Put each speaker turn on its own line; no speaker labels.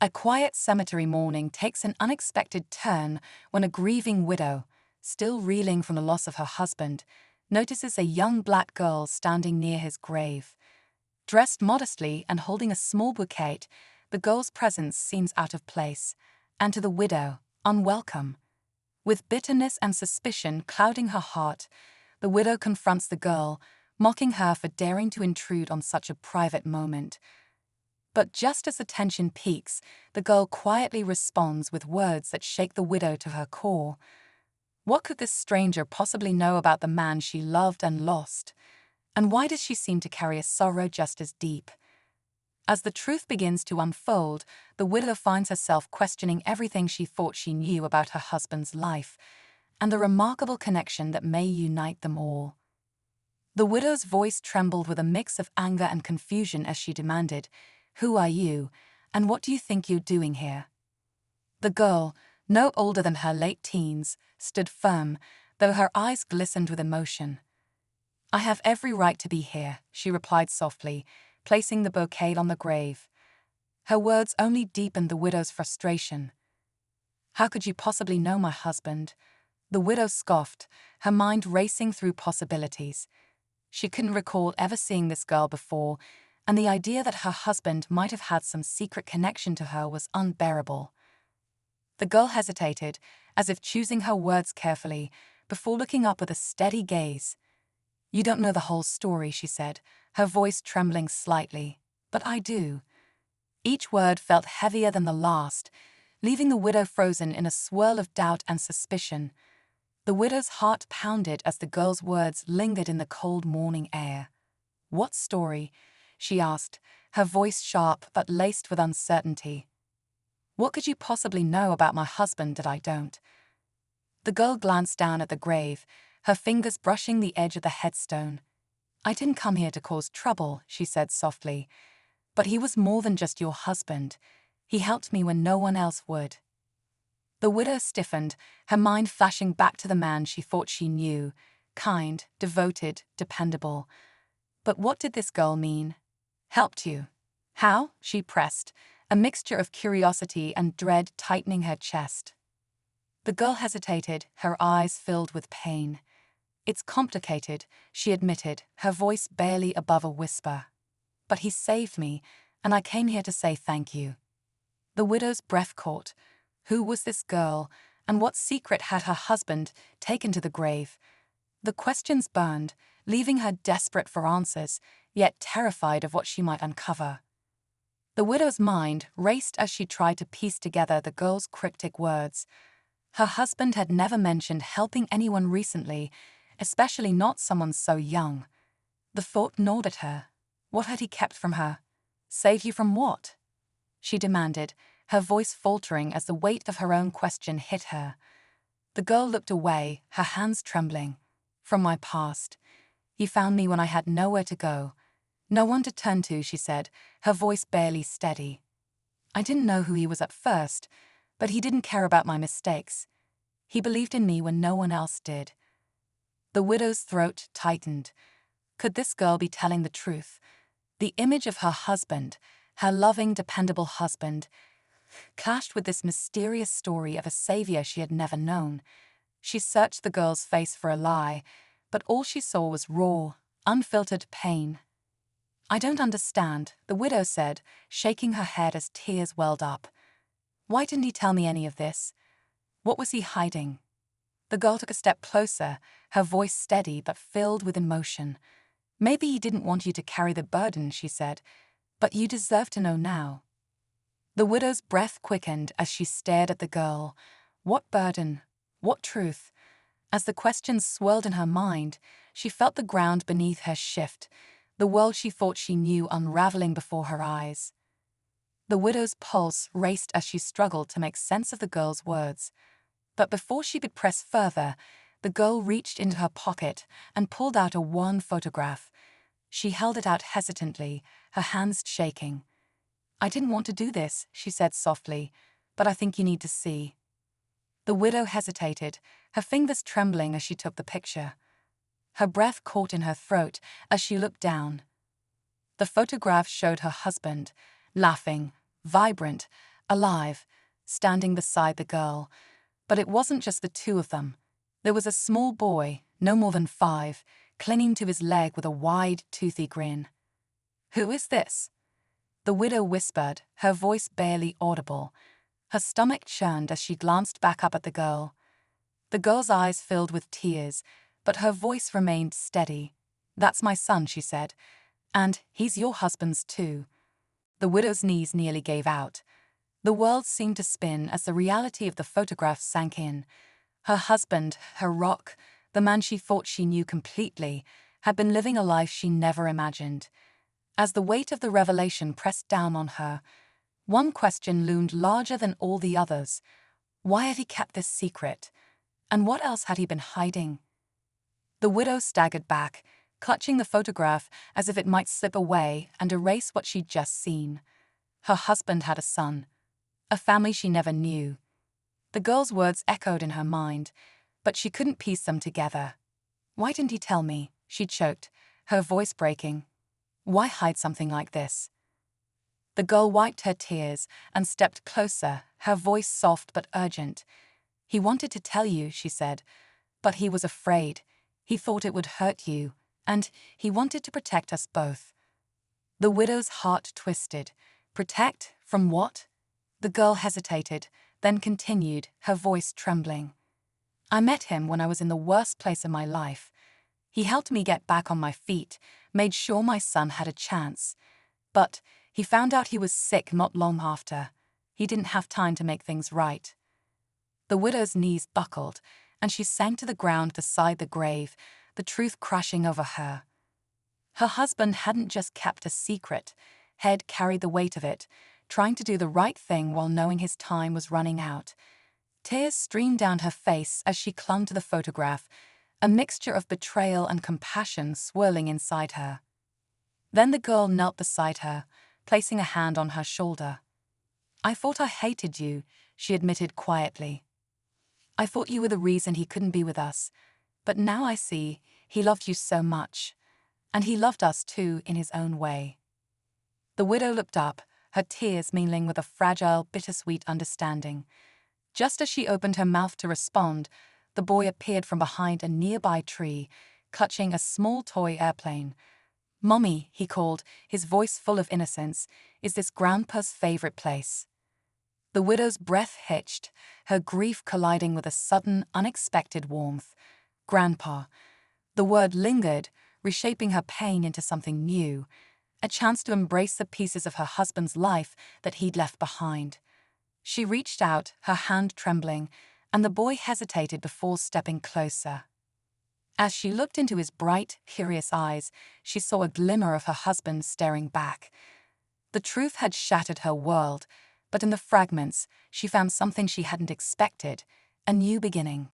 A quiet cemetery morning takes an unexpected turn when a grieving widow, still reeling from the loss of her husband, notices a young black girl standing near his grave. Dressed modestly and holding a small bouquet, the girl's presence seems out of place, and to the widow, unwelcome. With bitterness and suspicion clouding her heart, the widow confronts the girl, mocking her for daring to intrude on such a private moment. But just as the tension peaks, the girl quietly responds with words that shake the widow to her core. What could this stranger possibly know about the man she loved and lost? And why does she seem to carry a sorrow just as deep? As the truth begins to unfold, the widow finds herself questioning everything she thought she knew about her husband's life, and the remarkable connection that may unite them all. The widow's voice trembled with a mix of anger and confusion as she demanded, "Who are you, and what do you think you're doing here?" The girl, no older than her late teens, stood firm, though her eyes glistened with emotion. "I have every right to be here," she replied softly, placing the bouquet on the grave. Her words only deepened the widow's frustration. "How could you possibly know my husband?" The widow scoffed, her mind racing through possibilities. She couldn't recall ever seeing this girl before, and the idea that her husband might have had some secret connection to her was unbearable. The girl hesitated, as if choosing her words carefully, before looking up with a steady gaze. "You don't know the whole story," she said, her voice trembling slightly. "But I do." Each word felt heavier than the last, leaving the widow frozen in a swirl of doubt and suspicion. The widow's heart pounded as the girl's words lingered in the cold morning air. "What story?" she asked, her voice sharp but laced with uncertainty. "What could you possibly know about my husband that I don't?" The girl glanced down at the grave, her fingers brushing the edge of the headstone. "I didn't come here to cause trouble," she said softly. "But he was more than just your husband. He helped me when no one else would." The widow stiffened, her mind flashing back to the man she thought she knew, kind, devoted, dependable. But what did this girl mean? "Helped you? How?" she pressed, a mixture of curiosity and dread tightening her chest. The girl hesitated, her eyes filled with pain. "It's complicated," she admitted, her voice barely above a whisper. "But he saved me, and I came here to say thank you." The widow's breath caught. Who was this girl, and what secret had her husband taken to the grave? The questions burned, leaving her desperate for answers, yet terrified of what she might uncover. The widow's mind raced as she tried to piece together the girl's cryptic words. Her husband had never mentioned helping anyone recently, especially not someone so young. The thought gnawed at her. What had he kept from her? "Save you from what?" she demanded, her voice faltering as the weight of her own question hit her. The girl looked away, her hands trembling. "From my past. He found me when I had nowhere to go. No one to turn to," she said, her voice barely steady. "I didn't know who he was at first, but he didn't care about my mistakes. He believed in me when no one else did." The widow's throat tightened. Could this girl be telling the truth? The image of her husband, her loving, dependable husband, clashed with this mysterious story of a savior she had never known. She searched the girl's face for a lie, but all she saw was raw, unfiltered pain. "I don't understand," the widow said, shaking her head as tears welled up. "Why didn't he tell me any of this? What was he hiding?" The girl took a step closer, her voice steady but filled with emotion. "Maybe he didn't want you to carry the burden," she said, "but you deserve to know now." The widow's breath quickened as she stared at the girl. What burden? What truth? As the questions swirled in her mind, she felt the ground beneath her shift, the world she thought she knew unraveling before her eyes. The widow's pulse raced as she struggled to make sense of the girl's words. But before she could press further, the girl reached into her pocket and pulled out a worn photograph. She held it out hesitantly, her hands shaking. "I didn't want to do this," she said softly, "but I think you need to see." The widow hesitated, her fingers trembling as she took the picture. Her breath caught in her throat as she looked down. The photograph showed her husband, laughing, vibrant, alive, standing beside the girl. But it wasn't just the two of them. There was a small boy, no more than 5, clinging to his leg with a wide, toothy grin. "Who is this?" the widow whispered, her voice barely audible. Her stomach churned as she glanced back up at the girl. The girl's eyes filled with tears, but her voice remained steady. "That's my son," she said, "and he's your husband's too." The widow's knees nearly gave out. The world seemed to spin as the reality of the photograph sank in. Her husband, her rock, the man she thought she knew completely, had been living a life she never imagined. As the weight of the revelation pressed down on her, one question loomed larger than all the others. Why had he kept this secret? And what else had he been hiding? The widow staggered back, clutching the photograph as if it might slip away and erase what she'd just seen. Her husband had a son, a family she never knew. The girl's words echoed in her mind, but she couldn't piece them together. "Why didn't he tell me?" she choked, her voice breaking. "Why hide something like this?" The girl wiped her tears and stepped closer, her voice soft but urgent. "He wanted to tell you," she said, "but he was afraid. He thought it would hurt you, and he wanted to protect us both." The widow's heart twisted. Protect? From what? The girl hesitated, then continued, her voice trembling. "I met him when I was in the worst place of my life. He helped me get back on my feet, made sure my son had a chance. But he found out he was sick not long after. He didn't have time to make things right." The widow's knees buckled, and she sank to the ground beside the grave, the truth crashing over her. Her husband hadn't just kept a secret, head carried the weight of it, trying to do the right thing while knowing his time was running out. Tears streamed down her face as she clung to the photograph, a mixture of betrayal and compassion swirling inside her. Then the girl knelt beside her, placing a hand on her shoulder. "I thought I hated you," she admitted quietly. "I thought you were the reason he couldn't be with us. But now I see he loved you so much. And he loved us too in his own way." The widow looked up, her tears mingling with a fragile, bittersweet understanding. Just as she opened her mouth to respond, the boy appeared from behind a nearby tree, clutching a small toy airplane. "Mommy," he called, his voice full of innocence, "is this Grandpa's favorite place?" The widow's breath hitched, her grief colliding with a sudden, unexpected warmth. Grandpa. The word lingered, reshaping her pain into something new, a chance to embrace the pieces of her husband's life that he'd left behind. She reached out, her hand trembling, and the boy hesitated before stepping closer. As she looked into his bright, curious eyes, she saw a glimmer of her husband staring back. The truth had shattered her world, but in the fragments, she found something she hadn't expected, a new beginning.